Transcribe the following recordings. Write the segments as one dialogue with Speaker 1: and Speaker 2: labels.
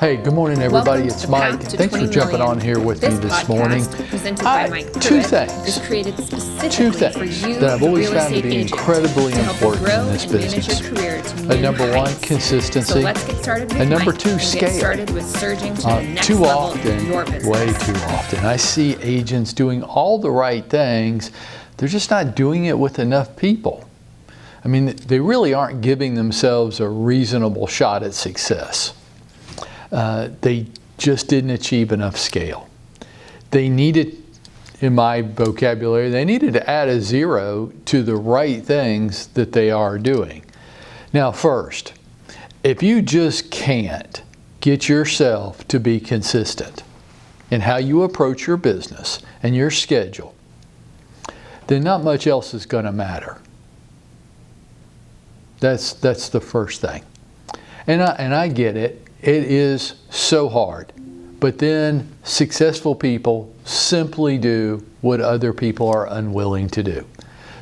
Speaker 1: Hey, good morning, everybody. It's Mike. Thanks for jumping on here with me this morning. Two things that I've always found to be incredibly important in this business. Number one, consistency. And number two, scale. Too often, way too often, I see agents doing all the right things. They're just not doing it with enough people. I mean, they really aren't giving themselves a reasonable shot at success. They just didn't achieve enough scale. They needed, in my vocabulary, they needed to add a zero to the right things that they are doing. Now, first, if you just can't get yourself to be consistent in how you approach your business and your schedule, then not much else is going to matter. That's the first thing. And I get it. It is so hard. But then successful people simply do what other people are unwilling to do.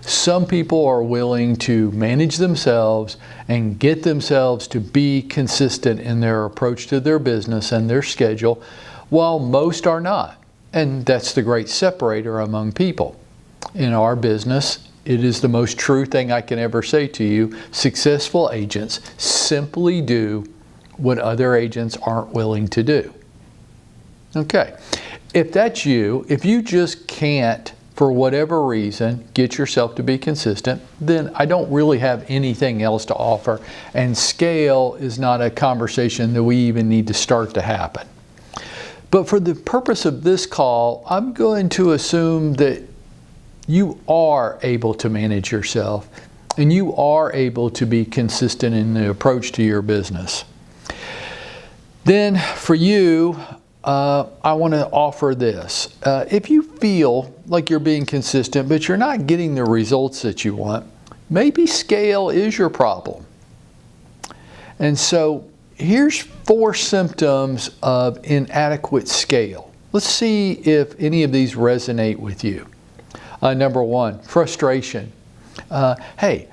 Speaker 1: Some people are willing to manage themselves and get themselves to be consistent in their approach to their business and their schedule, while most are not. And that's the great separator among people. In our business, it is the most true thing I can ever say to you. Successful agents simply do what other agents aren't willing to do. Okay, if that's you, if you just can't, for whatever reason, get yourself to be consistent, then I don't really have anything else to offer, and scale is not a conversation that we even need to start to happen. But for the purpose of this call, I'm going to assume that you are able to manage yourself and you are able to be consistent in the approach to your business. Then for you, I want to offer this. If you feel like you're being consistent, but you're not getting the results that you want, maybe scale is your problem. And so here's 4 symptoms of inadequate scale. Let's see if any of these resonate with you. Number 1, frustration. Hey,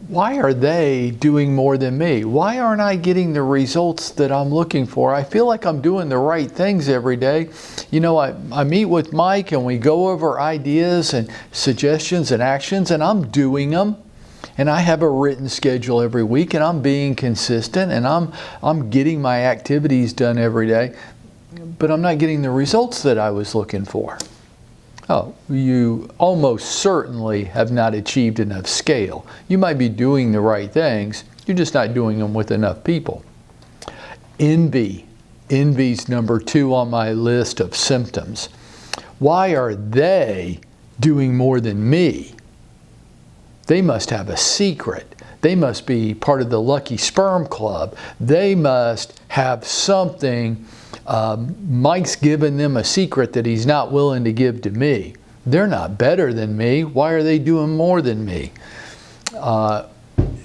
Speaker 1: why are they doing more than me? Why aren't I getting the results that I'm looking for? I feel like I'm doing the right things every day. You know, I meet with Mike and we go over ideas and suggestions and actions, and I'm doing them. And I have a written schedule every week, and I'm being consistent, and I'm getting my activities done every day, but I'm not getting the results that I was looking for. Oh, you almost certainly have not achieved enough scale. You might be doing the right things, you're just not doing them with enough people. Envy. Envy's number 2 on my list of symptoms. Why are they doing more than me? They must have a secret. They must be part of the Lucky Sperm Club. They must have something. Mike's given them a secret that he's not willing to give to me. They're not better than me. Why are they doing more than me?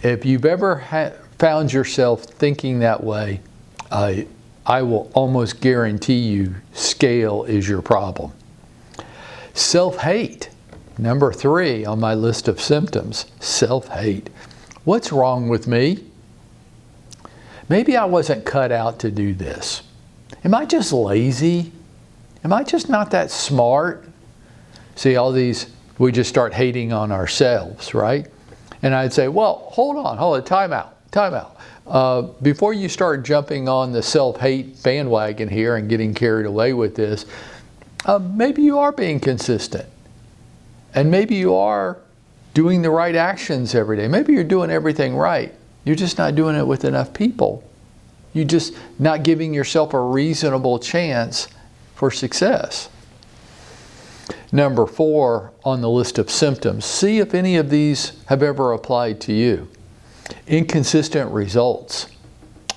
Speaker 1: If you've ever found yourself thinking that way, I will almost guarantee you scale is your problem. Self-hate. Number 3 on my list of symptoms, self-hate. What's wrong with me? Maybe I wasn't cut out to do this. Am I just lazy? Am I just not that smart? See, all these, we just start hating on ourselves, right? And I'd say, well, hold on, time out. Before you start jumping on the self-hate bandwagon here and getting carried away with this, maybe you are being consistent. And maybe you are doing the right actions every day. Maybe you're doing everything right. You're just not doing it with enough people. You're just not giving yourself a reasonable chance for success. Number 4 on the list of symptoms. See if any of these have ever applied to you. Inconsistent results.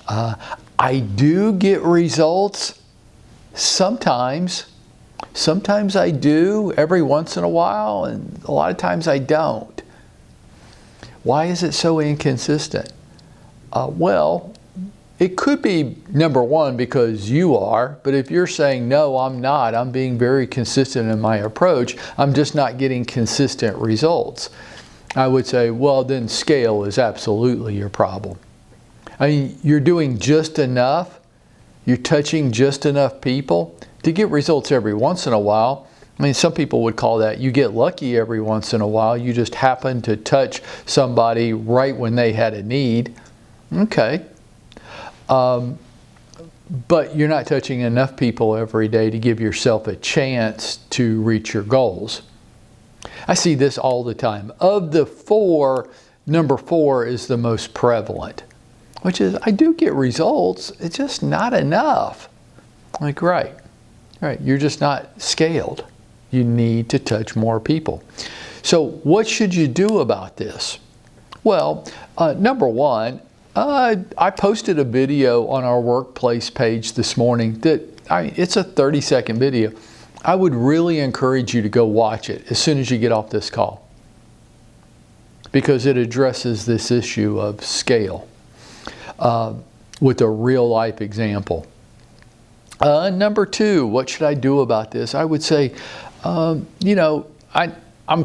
Speaker 1: I do get results sometimes. Sometimes I do, every once in a while, and a lot of times I don't. Why is it so inconsistent? Well, it could be, number 1, because you are, but if you're saying, no, I'm not, I'm being very consistent in my approach, I'm just not getting consistent results, I would say, well, then scale is absolutely your problem. I mean, you're doing just enough You're touching just enough people to get results every once in a while. I mean, some people would call that you get lucky every once in a while. You just happen to touch somebody right when they had a need. Okay. But you're not touching enough people every day to give yourself a chance to reach your goals. I see this all the time. Of the four, number 4 is the most prevalent, which is I do get results, it's just not enough. Like, right, you're just not scaled. You need to touch more people. So what should you do about this? Well, number 1, I posted a video on our workplace page this morning that it's a 30-second video. I would really encourage you to go watch it as soon as you get off this call, because it addresses this issue of scale with a real life example. Number 2, what should I do about this? I would say, I'm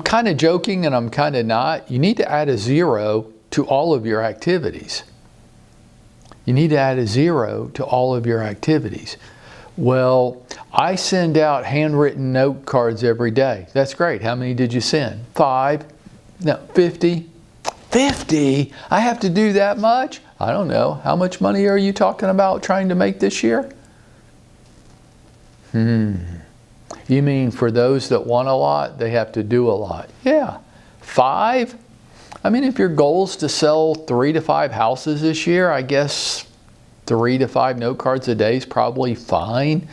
Speaker 1: kind of joking and I'm kind of not. You need to add a 0 to all of your activities. You need to add a 0 to all of your activities. Well, I send out handwritten note cards every day. That's great. How many did you send? 5? No, 50? 50? I have to do that much? I don't know. How much money are you talking about trying to make this year? You mean for those that want a lot, they have to do a lot? Yeah. 5? I mean, if your goal is to sell 3 to 5 houses this year, I guess 3 to 5 note cards a day is probably fine.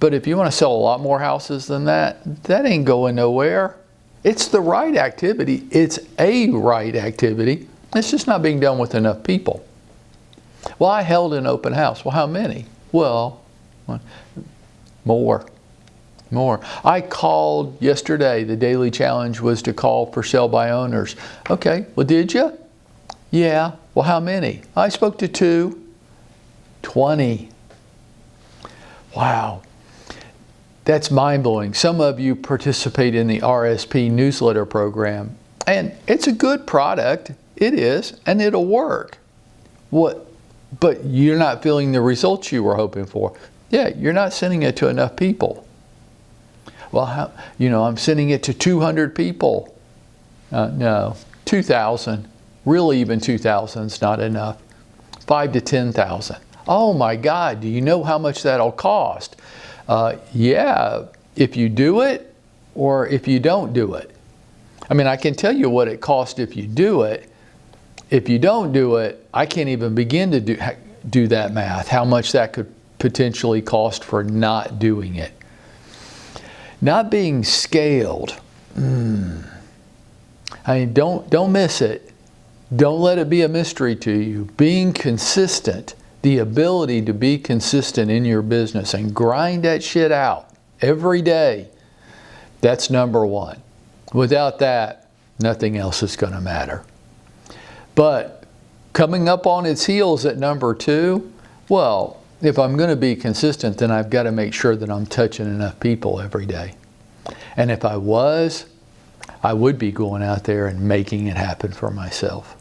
Speaker 1: But if you want to sell a lot more houses than that, that ain't going nowhere. It's the right activity. It's a right activity. It's just not being done with enough people. Well, I held an open house. Well, how many? Well, more. I called yesterday. The daily challenge was to call for sale by owners. Okay, well, did you? Yeah. Well, how many? I spoke to 2. 20. Wow. That's mind-blowing. Some of you participate in the RSP newsletter program, and it's a good product. It is, and it'll work. But you're not feeling the results you were hoping for. Yeah, you're not sending it to enough people. Well, I'm sending it to 200 people. No, 2,000. Really, even 2,000 is not enough. 5 to 10,000. Oh my God, do you know how much that'll cost? Yeah, if you do it or if you don't do it. I mean, I can tell you what it costs if you do it. If you don't do it, I can't even begin to do that math, how much that could potentially cost for not doing it. Not being scaled. I mean, don't miss it. Don't let it be a mystery to you. Being consistent, the ability to be consistent in your business and grind that shit out every day, that's number 1. Without that, nothing else is going to matter. But coming up on its heels at number 2, well, if I'm going to be consistent, then I've got to make sure that I'm touching enough people every day. And if I was, I would be going out there and making it happen for myself.